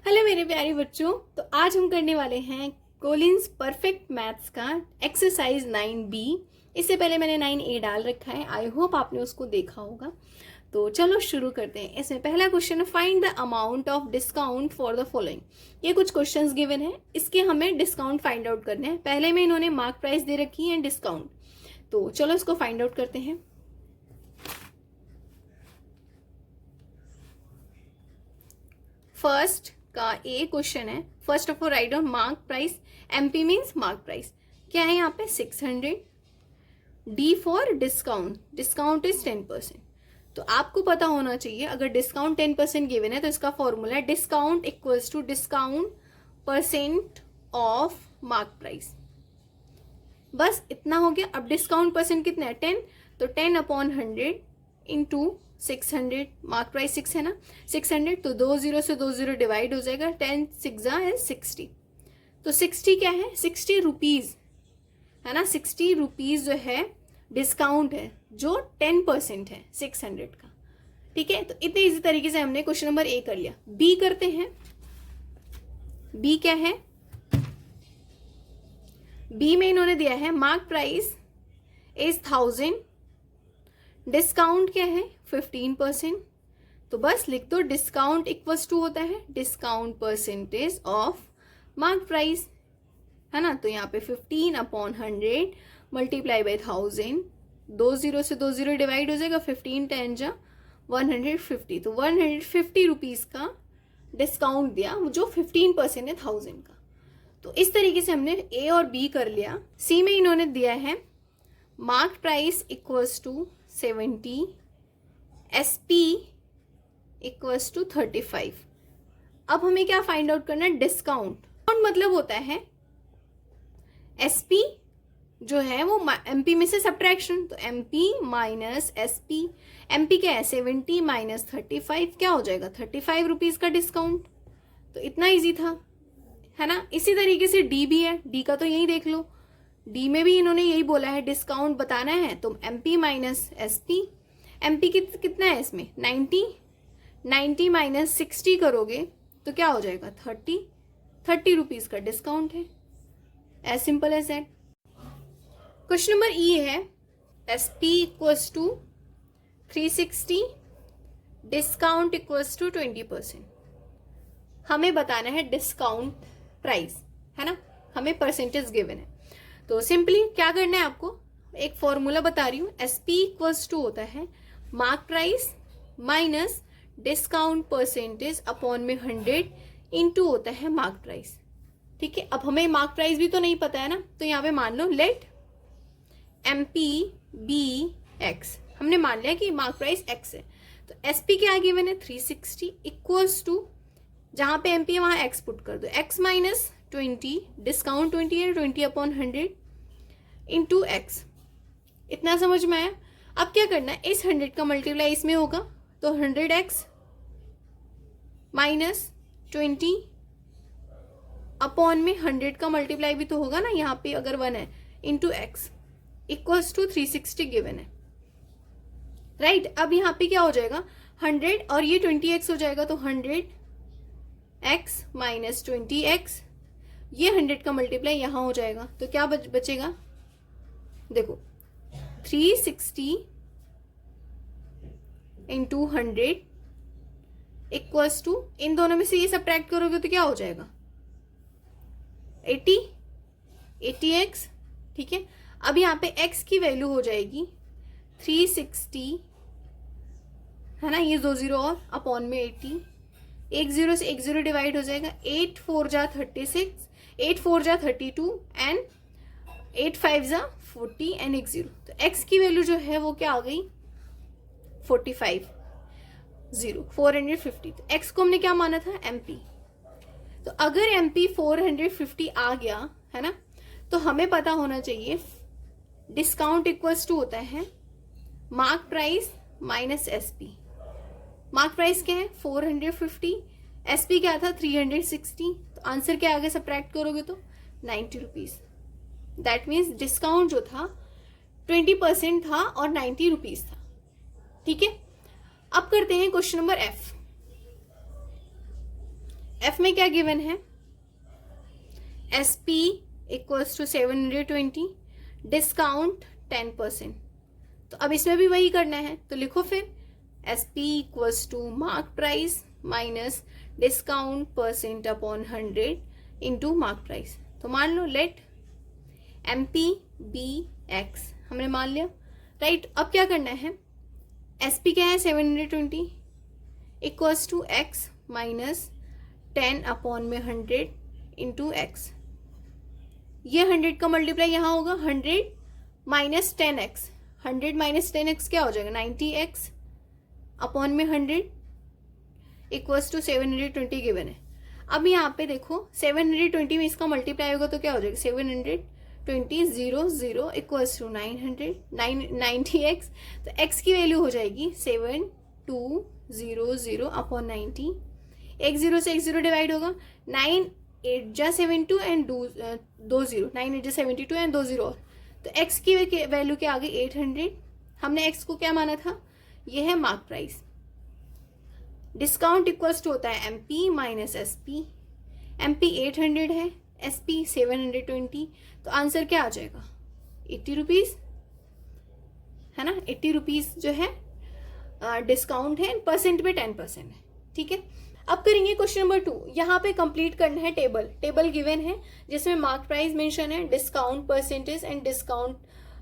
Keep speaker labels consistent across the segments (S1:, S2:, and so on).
S1: Hello मेरे प्यारे बच्चों। तो आज हम करने वाले हैं कोलिन्स परफेक्ट मैथ्स का एक्सरसाइज 9B। इससे पहले मैंने 9A डाल रखा है, आई होप आपने उसको देखा होगा। तो चलो शुरू करते हैं। इसमें पहला क्वेश्चन है, find the amount of discount for the following. ये कुछ क्वेश्चंस गिवन है, इसके हमें डिस्काउंट फाइंड आउट करने हैं। पहले में इन्होंने मार्क प्राइस दे रखी है डिस्काउंट, तो चलो इसको फाइंड आउट करते हैं। फर्स्ट का ए क्वेश्चन है, first of all write down mark price. MP means mark price क्या है यहाँ पे 600। D for discount, discount is 10%। तो आपको पता होना चाहिए अगर डिस्काउंट 10% गिवन है तो इसका फॉर्मूला है discount equals to discount percent of mark price. बस इतना हो गया। अब डिस्काउंट परसेंट कितना है 10, तो 10 अपॉन 100 इंटू 600। मार्क प्राइस 6 है ना, 600, तो 2 0 से 2 0 डिवाइड हो जाएगा। 10 6 is 60। तो 60 क्या है 60 रुपीज है ना। 60 रुपीज जो है डिस्काउंट है जो 10% है 600 का। ठीक है, तो इतने इजी तरीके से हमने क्वेश्चन नंबर ए कर लिया। बी करते हैं। बी क्या है, बी में इन्होंने दिया है मार्क प्राइस इज 1000, डिस्काउंट क्या है 15%। तो बस लिख दो डिस्काउंट इक्वल्स टू होता है discount percentage of mark price, है ना। तो यहाँ पे 15 अपॉन 100 मल्टीप्लाई बाई 1000, 2 0 से 2 0 डिवाइड हो जाएगा। 15 10 जा 150, तो 150 रुपीज का डिस्काउंट दिया जो 15% है 1000 का। तो इस तरीके से हमने ए और बी कर लिया। सी में इन्होंने दिया है mark price equals to 70, SP equals to 35। अब हमें क्या फाइंड आउट करना है डिस्काउंट। मतलब होता है SP जो है वो MP में से सब्ट्रैक्शन, तो MP माइनस SP। MP क्या है 70 माइनस 35 क्या हो जाएगा 35 रुपीज का डिस्काउंट। तो इतना इजी था, है ना। इसी तरीके से डी भी है, डी का तो यही देख लो। डी में भी इन्होंने यही बोला है डिस्काउंट बताना है, तो MP माइनस SP। MP कितना है इसमें 90 माइनस 60 करोगे तो क्या हो जाएगा 30 रुपीज का डिस्काउंट है। As simple as that. Question number E है SP equals to 360, discount equals to 20%। हमें बताना है डिस्काउंट प्राइस, है ना, हमें परसेंटेज गिवन है। तो सिंपली क्या करना है आपको, एक फॉर्मूला बता रही हूँ। SP इक्वल्स टू होता है mark price minus discount percentage upon में 100 इंटू होता है मार्क प्राइस। ठीक है, अब हमें मार्क प्राइस भी तो नहीं पता है ना, तो यहाँ पे मान लो लेट MP बी X। हमने मान लिया कि मार्क प्राइस X है, तो SP क्या गिवन है 360 इक्वल्स टू, जहां पे MP है वहां X पुट कर दो, X माइनस 20, डिस्काउंट 20 है 20 अपॉन 100 इंटू X। इतना समझ में आया। अब क्या करना है, इस 100 का मल्टीप्लाई इसमें होगा, तो 100X माइनस 20 अपॉन में 100 का मल्टीप्लाई भी तो होगा ना, यहाँ पे अगर 1 है, into X equals to 360 given है, राइट। अब यहाँ पे क्या हो जाएगा 100 और ये 20X हो जाएगा, तो 100X माइनस 20X, ये 100 का मल्टीप्लाई यहाँ हो जाएगा, तो क्या बचेगा देखो 360 इंटू 100 इक्वल्स टू, इन दोनों में से ये सब्ट्रैक्ट करोगे तो क्या हो जाएगा 80X। ठीक है, अब यहाँ पे X की वैल्यू हो जाएगी 360, है ना, ये 2 0 और अपॉन में 80, 1 0 से 1 0 डिवाइड हो जाएगा। 8 4 जा 36, 8 4 जा 32 एंड 8 5 जा 40 एंड 1 0। तो X की वैल्यू जो है वो क्या आ गई 45 450। तो X को हमने क्या माना था MP। तो अगर MP 450 आ गया, है ना, तो हमें पता होना चाहिए डिस्काउंट इक्वल्स टू होता है mark price minus SP। Mark price क्या है 450, SP क्या था 360, तो आंसर क्या आगे सब्ट्रैक्ट करोगे तो 90 रुपीज। दैट मीन्स डिस्काउंट जो था 20% था और 90 रुपीज था। ठीक है, अब करते हैं क्वेश्चन नंबर F। एफ में क्या गिवन है, S P equals to 720, discount 10%। तो अब इसमें भी वही करना है, तो लिखो फिर S P equals to mark price minus discount percent upon 100 into mark price. तो मान लो let M P be X, हमने मान लिया, राइट। अब क्या करना है, एस पी क्या है 720 equals to X minus 10 upon में 100 इंटू एक्स। ये 100 का मल्टीप्लाई यहाँ होगा 100 माइनस 10x, 100 माइनस 10x क्या हो जाएगा 90x अपॉन में 100 इक्वल्स टू 720 गिवन है। अब यहाँ पे देखो 720 में इसका मल्टीप्लाई होगा तो क्या हो जाएगा 720 0 0 इक्वल्स टू 90x। तो x की वैल्यू हो जाएगी 7200 अपॉन 90, एक 0 से एक 0 डिवाइड होगा, 9 8 जा 72 एंड 2 0, 9 8 जा 72 एंड 2 0 और, तो x की वैल्यू क्या आ गई 800। हमने x को क्या माना था, ये है mark price. Discount equals to होता है MP माइनस SP, MP 800 है, SP 720, तो आंसर क्या आ जाएगा 80 रुपीज, है ना। 80 रुपीज जो है डिस्काउंट है, परसेंट पे 10% है, ठीक है। अब करेंगे क्वेश्चन नंबर 2। यहाँ पे कंप्लीट करना है टेबल गिवन है जिसमें मार्क प्राइस मेंशन है, discount percentage and discount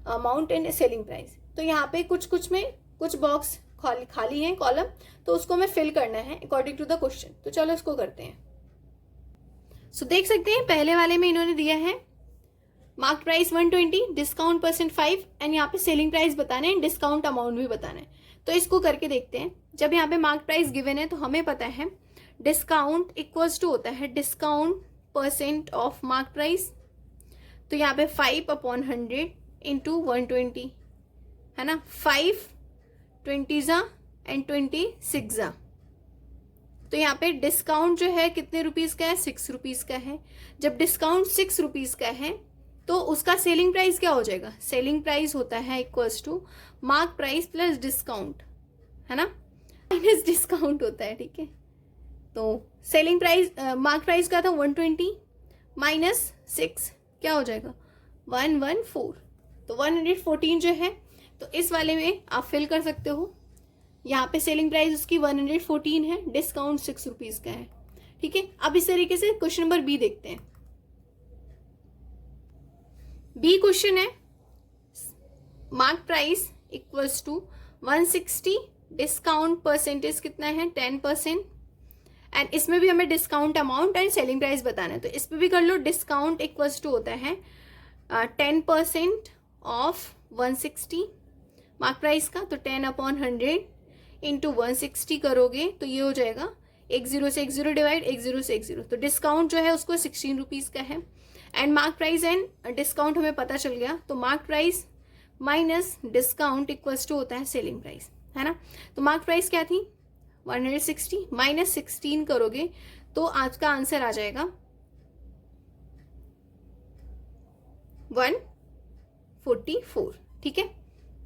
S1: amount and selling price. तो यहाँ पे कुछ में कुछ बॉक्स खाली है कॉलम, तो उसको हमें फिल करना है अकॉर्डिंग टू द क्वेश्चन। तो चलो इसको करते हैं। सो देख सकते हैं पहले वाले में इन्होंने दिया है mark price 120, discount percent 5 and यहाँ पे सेलिंग प्राइस बताना है, डिस्काउंट अमाउंट भी बताना है। तो इसको करके देखते हैं। जब यहाँ पे मार्क प्राइस गिवन है तो हमें पता है डिस्काउंट इक्वल्स टू होता है discount percent of mark price, तो यहाँ पे 5 अपॉन 100 इंटू 120, है ना। 5 20 एंड 26 जा, तो यहाँ पे डिस्काउंट जो है कितने रुपीज का है 6 रुपीज का है। जब डिस्काउंट 6 रुपीज का है तो उसका सेलिंग प्राइस क्या हो जाएगा, सेलिंग प्राइस होता है equals to mark price plus discount, है ना, माइनस डिस्काउंट होता है, ठीक है। तो सेलिंग प्राइस मार्क प्राइस का था 120 माइनस 6 क्या हो जाएगा 114, तो 114 जो है, तो इस वाले में आप फिल कर सकते हो। यहाँ पे सेलिंग प्राइस उसकी 114 है, डिस्काउंट 6 रुपीज का है, ठीक है। अब इस तरीके से क्वेश्चन नंबर बी देखते हैं। बी क्वेश्चन है mark price equals to 160, discount percentage कितना है 10%, एंड इसमें भी हमें discount amount and selling price बताना है। तो इस पे भी कर लो, डिस्काउंट इक्वल्स टू होता है 10% ऑफ 160 मार्क प्राइस का, तो 10 अपॉन 100 इंटू 160 करोगे तो ये हो जाएगा, एक 0 से एक 0 डिवाइड, एक 0 से एक 0, तो डिस्काउंट जो है उसको 16 रुपीज का है। And mark price and discount हमें पता चल गया, तो mark price minus discount equals to होता है सेलिंग प्राइस, है ना। तो मार्क प्राइस क्या थी 160 माइनस 16 करोगे तो आज का आंसर आ जाएगा 144, ठीक है।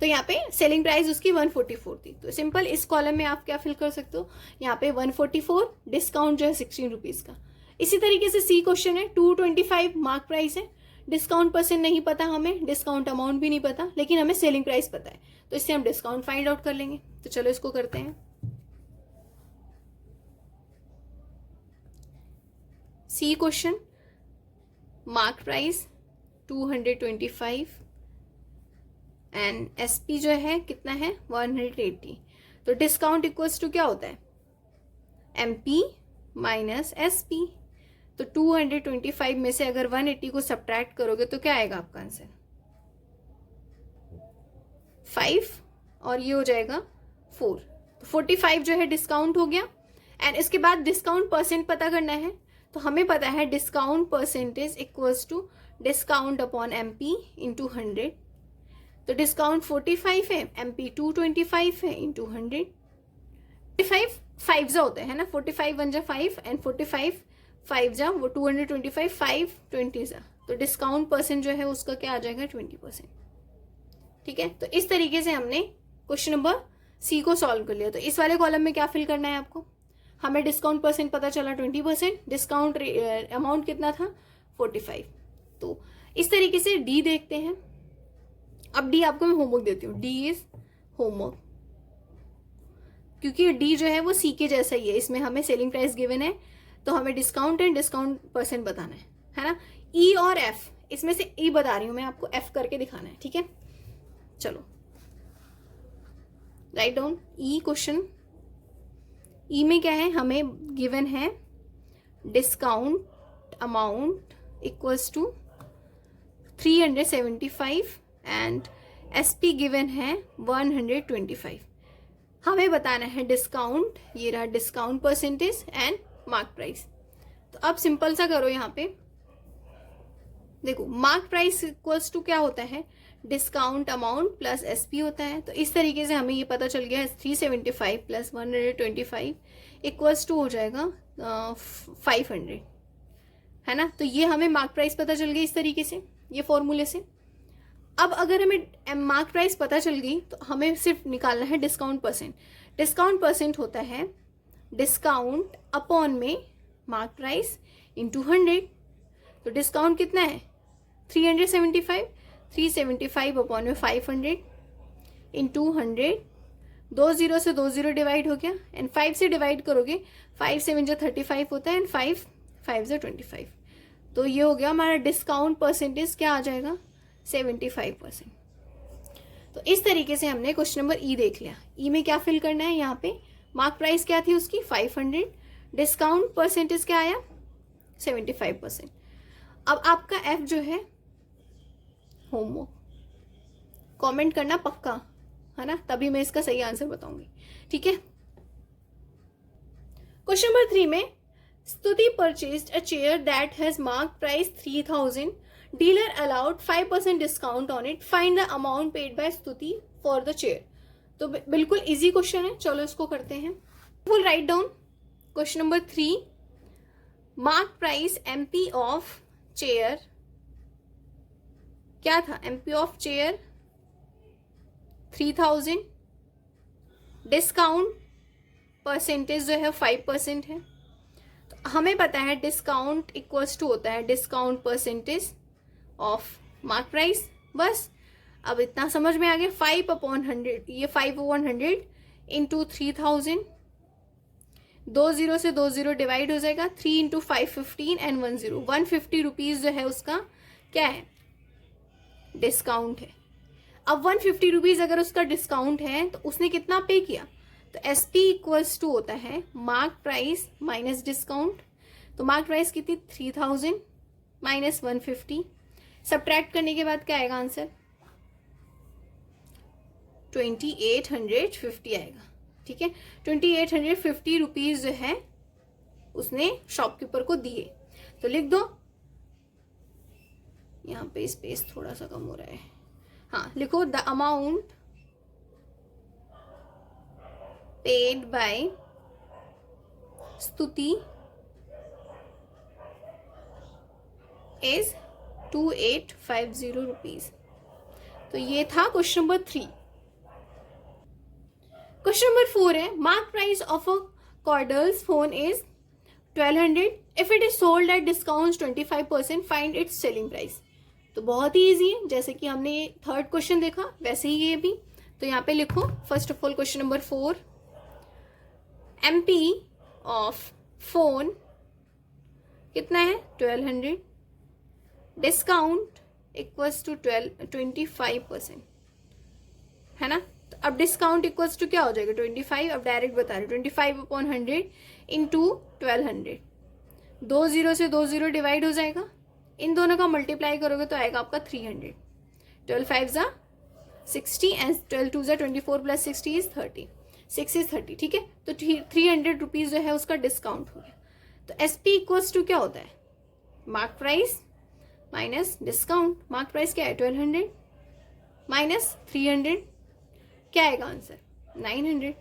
S1: तो यहाँ पे सेलिंग प्राइस उसकी 144 थी, तो सिंपल इस कॉलम में आप क्या फिल कर सकते हो, यहाँ पे 144, डिस्काउंट जो है 16 रुपीज का। इसी तरीके से सी क्वेश्चन है 225 मार्क प्राइस है, डिस्काउंट परसेंट नहीं पता हमें, डिस्काउंट अमाउंट भी नहीं पता, लेकिन हमें सेलिंग प्राइस पता है, तो इससे हम डिस्काउंट फाइंड आउट कर लेंगे। तो चलो इसको करते हैं। C question mark price 225 and SP जो है कितना है 180, तो डिस्काउंट इक्वल्स टू क्या होता है एमपी माइनस एसपी। तो 225 में से अगर 180 को सब्ट्रैक्ट करोगे तो क्या आएगा आपका आंसर 5 और ये हो जाएगा 4, तो 45 जो है डिस्काउंट हो गया। एंड इसके बाद डिस्काउंट परसेंट पता करना है, तो हमें पता है discount percentage equals to discount upon MP into 100, तो डिस्काउंट 45 है, एमपी 225 है इंटू 100, 45 5 जा होते हैं ना, 45 1 जा 5 एंड 45 5 जा वो 225 5 20 जा, तो डिस्काउंट परसेंट जो है उसका क्या आ जाएगा 20%, ठीक है। तो इस तरीके से हमने क्वेश्चन नंबर सी को सॉल्व कर लिया। तो इस वाले कॉलम में क्या फिल करना है आपको, हमें डिस्काउंट परसेंट पता चला 20%, डिस्काउंट अमाउंट कितना था 45। तो इस तरीके से डी देखते हैं। अब डी आपको मैं होमवर्क देती हूँ, डी इज होमवर्क, क्योंकि डी जो है वो सी के जैसा ही है, इसमें हमें सेलिंग प्राइस गिवन है तो हमें डिस्काउंट एंड डिस्काउंट परसेंट बताना है ना। ई और एफ, इसमें से ई बता रही हूं मैं आपको, एफ करके दिखाना है, ठीक है। चलो write down E question. E में क्या है, हमें गिवन है discount amount equals to 375 and SP given है 125। हमें बताना है डिस्काउंट, ये रहा discount percentage and mark price. तो अब सिंपल सा करो, यहाँ पे देखो मार्क प्राइस इक्वल्स टू क्या होता है, डिस्काउंट अमाउंट प्लस एसपी होता है। तो इस तरीके से हमें ये पता चल गया है 375 प्लस 125 इक्वल्स टू हो जाएगा 500, है ना। तो ये हमें मार्क प्राइस पता चल गई इस तरीके से, ये फॉर्मूले से। अब अगर हमें मार्क प्राइस पता चल गई तो हमें सिर्फ निकालना है डिस्काउंट परसेंट। डिस्काउंट परसेंट होता है डिस्काउंट अपॉन में मार्क प्राइस इंटू 100। तो डिस्काउंट कितना है 375, 375 अपॉन में 500 इंटू 100, 2 0 से 2 0 डिवाइड हो गया एंड 5 से डिवाइड करोगे, 5 7 जो 35 होता है एंड 5 5 जो 25। तो ये हो गया हमारा डिस्काउंट परसेंटेज, क्या आ जाएगा 75%। तो इस तरीके से हमने क्वेश्चन नंबर ई देख लिया। ई में क्या फिल करना है, यहाँ पे मार्क प्राइस क्या थी उसकी 500, डिस्काउंट परसेंटेज क्या आया 75%। अब आपका एफ जो है होमवर्क, कमेंट करना पक्का, है ना, तभी मैं इसका सही आंसर बताऊंगी, ठीक है। क्वेश्चन नंबर 3 में स्तुति purchased a chair that has mark price 3000, dealer allowed 5% discount on it, find the amount paid by स्तुति फॉर द चेयर। तो बिल्कुल इजी क्वेश्चन है, चलो इसको करते हैं। Will write down question number 3, mark price MP of chair क्या था, MP of chair 3000, discount percentage जो है 5% है। तो हमें पता है डिस्काउंट इक्वल्स टू होता है discount percentage of mark price. बस अब इतना समझ में आ गया, 5 अपॉन 100, ये 5 अपॉन 100 इंटू 3000, 2 0 से 2 0 डिवाइड हो जाएगा, 3 इंटू 5 15 एंड 1 0, 150 रुपीज जो है उसका क्या है डिस्काउंट है। अब 150 रुपीज अगर उसका डिस्काउंट है तो उसने कितना पे किया, तो एस पी इक्वल्स टू होता है मार्क प्राइस माइनस डिस्काउंट। तो मार्क प्राइस कितनी 3000 माइनस 150, सब्ट्रैक्ट करने के बाद क्या आएगा आंसर 2850 आएगा, ठीक है। 2850 रुपीज जो है उसने शॉपकीपर को दिए। तो लिख दो, यहाँ पे स्पेस थोड़ा सा कम हो रहा है, हाँ लिखो द अमाउंट पेड बाय स्तुति इज 2850 रुपीज। तो ये था क्वेश्चन नंबर 3। क्वेश्चन नंबर 4 है mark price of a cordless phone is 1200, if it is sold at discount 25%, find its selling price. तो बहुत ही इजी है, जैसे कि हमने ये थर्ड क्वेश्चन देखा वैसे ही ये भी। तो यहाँ पे लिखो first of all question number 4, MP of phone कितना है 1200, डिस्काउंट इक्वल्स टू 25%, है ना। तो अब डिस्काउंट इक्वल्स टू क्या हो जाएगा 25, अब डायरेक्ट बता रहे 25 अपॉन 100 इंटू 1200, 2 0 से 2 0 डिवाइड हो जाएगा, इन दोनों का मल्टीप्लाई करोगे तो आएगा आपका 300, 12 5 जा 60 एंड 12 2 जा 24 प्लस 60 इज 30, 6 इज 30, ठीक है। तो 300 रुपीज जो है उसका डिस्काउंट हो गया। तो एस पी इक्वल्स टू क्या होता है mark price minus discount. Mark price क्या है 1200 माइनस 300, क्या आएगा आंसर 900।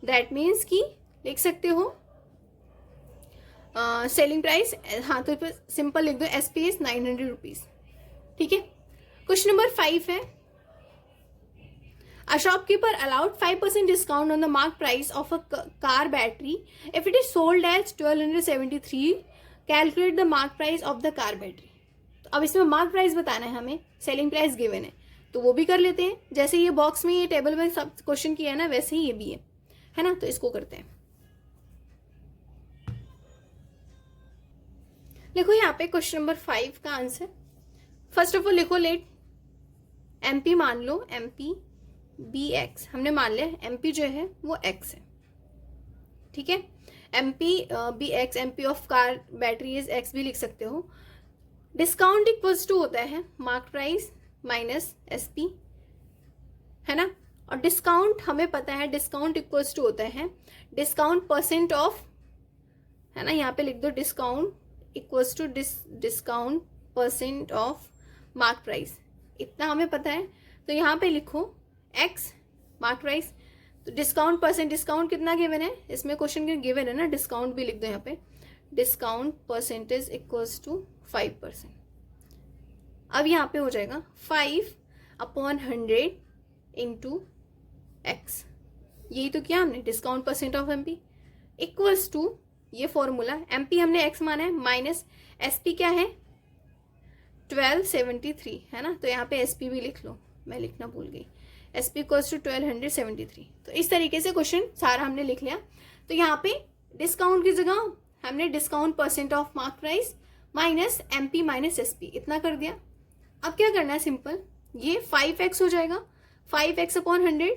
S1: दैट मीन्स कि लिख सकते हो सेलिंग प्राइस, हाँ तो सिंपल लिख दो एस पी इज 900 रुपीज, ठीक है। क्वेश्चन नंबर 5 है A shopkeeper allowed 5% discount on the marked price of a car battery if it is sold as 1273. Calculate the marked price of the car battery. तो अब इसमें mark price बताना है हमें, selling price given है, तो वो भी कर लेते हैं. जैसे ये बॉक्स में ये टेबल में सब क्वेश्चन किया है ना, वैसे ही ये भी है ना. तो इसको करते हैं. लिखो यहाँ पे क्वेश्चन नंबर 5 का आंसर. फर्स्ट ऑफ ऑल लिखो लेट एमपी मान लो, एमपी बी एक्स हमने मान लिया. एमपी जो है वो एक्स है, ठीक है. MP be X, MP of car battery is X भी लिख सकते हो. डिस्काउंट इक्वल्स टू होता है मार्क प्राइस माइनस एसपी, है ना. और डिस्काउंट हमें पता है, डिस्काउंट इक्वल्स टू होता है डिस्काउंट परसेंट ऑफ, है ना. यहाँ पे लिख दो discount equals to discount percent of mark price. इतना हमें पता है. तो यहाँ पे लिखो एक्स मार्क प्राइस. तो डिस्काउंट परसेंट, डिस्काउंट कितना गिवन है इसमें, क्वेश्चन के गिवन है ना. डिस्काउंट भी लिख दो यहाँ पे. Discount percentage equals to 5%. अब यहाँ पे हो जाएगा 5/100 इंटू एक्स. यही तो किया हमने, discount percent of MP equals to ये फॉर्मूला. एमपी हमने एक्स माना है माइनस एसपी क्या है 1273, है ना. तो यहाँ पे एसपी भी लिख लो, मैं लिखना भूल गई. SP equals to 1273. तो इस तरीके से क्वेश्चन सारा हमने लिख लिया. तो यहाँ पे डिस्काउंट की जगह हमने discount percent of mark price minus MP minus SP इतना कर दिया. अब क्या करना है, सिंपल, ये 5x हो जाएगा, 5x/100,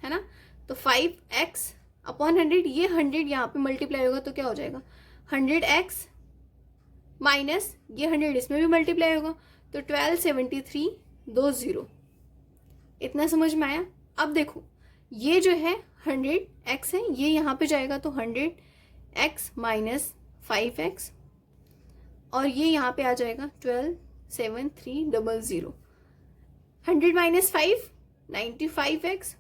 S1: है ना. तो 5x/100, ये 100 यहाँ पे मल्टीप्लाई होगा तो क्या हो जाएगा 100x माइनस ये 100 इसमें भी मल्टीप्लाई होगा तो 1273 2 0. इतना समझ में आया. अब देखो ये जो है 100x है, ये यहाँ पे जाएगा तो 100x माइनस 5x, और ये यहाँ पे आ जाएगा 127300. 100 माइनस 5 95x,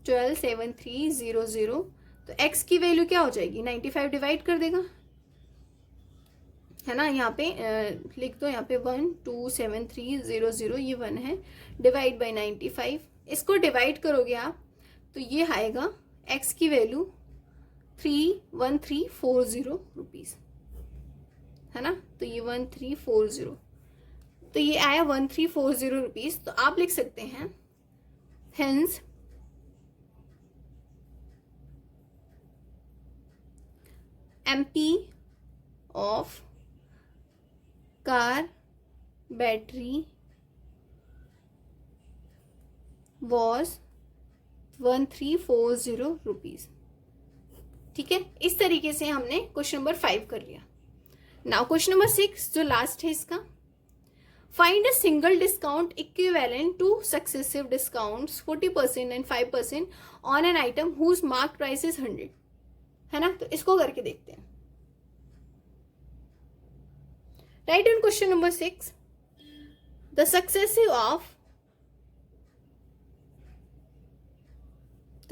S1: 127300. तो x की वैल्यू क्या हो जाएगी, 95 डिवाइड कर देगा, है ना. यहाँ पे लिख दो, यहाँ पे 127300 ये 1 है, डिवाइड बाई 95. इसको डिवाइड करोगे आप तो ये आएगा x की वैल्यू 1340 रुपीज़, है ना. तो ये 1340, तो ये आया 1340 रुपीज़. तो आप लिख सकते हैं hence MP of car battery was 1340 rupees. ठीक है, इस तरीके से हमने क्वेश्चन नंबर 5 कर लिया. नाउ क्वेश्चन नंबर 6 जो लास्ट है इसका, find a single discount equivalent to successive discounts 40% and 5% on an item whose mark price is 100, है ना. तो इसको करके देखते हैं. Right on question number 6, the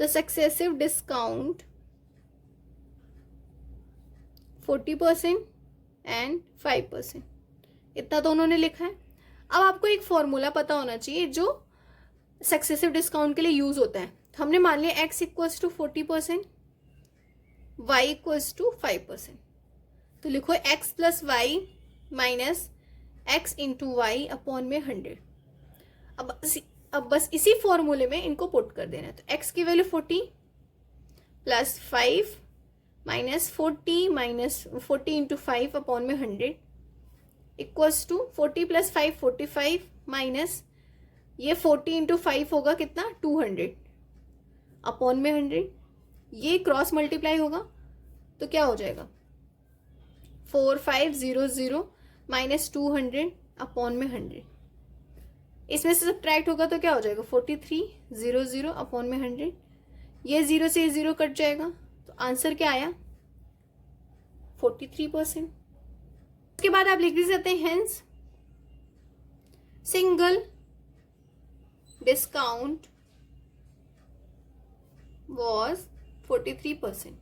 S1: successive discount 40% and 5%, इतना तो उन्होंने लिखा है. अब आपको एक फॉर्मूला पता होना चाहिए जो सक्सेसिव डिस्काउंट के लिए यूज होता है. तो हमने मान लिया x equals to 40%, y equals to 5%. तो लिखो x plus Y minus x into Y upon में 100. अब बस इसी फॉर्मूले में इनको पुट कर देना है. तो x की value 40 plus 5 minus 40 into 5 upon में 100 इक्वल्स टू 40 प्लस 5 45 माइनस ये 40 इंटू 5 होगा कितना 200 अपॉन में 100. ये क्रॉस मल्टीप्लाई होगा तो क्या हो जाएगा 4500 माइनस 200 अपॉन में 100. इसमें से सब्ट्रैक्ट होगा तो क्या हो जाएगा 4300 अपॉन में 100. ये 0 से 0 कट जाएगा तो आंसर क्या आया 43%. इसके बाद आप लिख भी सकते हैं हेंस सिंगल डिस्काउंट वॉज 43%.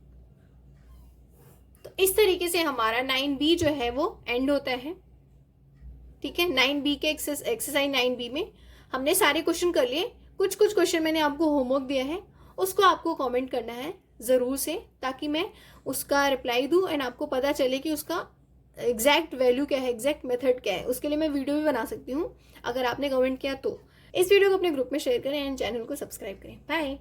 S1: तो इस तरीके से हमारा 9B जो है वो एंड होता है. ठीक है, 9B के एक्सरसाइज 9B में हमने सारे क्वेश्चन कर लिए. कुछ क्वेश्चन मैंने आपको होमवर्क दिया है, उसको आपको कमेंट करना है ज़रूर से, ताकि मैं उसका रिप्लाई दूँ एंड आपको पता चले कि उसका एग्जैक्ट वैल्यू क्या है, एग्जैक्ट मेथड क्या है। उसके लिए मैं वीडियो भी बना सकती हूँ अगर आपने कमेंट किया तो। इस वीडियो को अपने ग्रुप में शेयर करें एंड चैनल को सब्सक्राइब करें। बाय।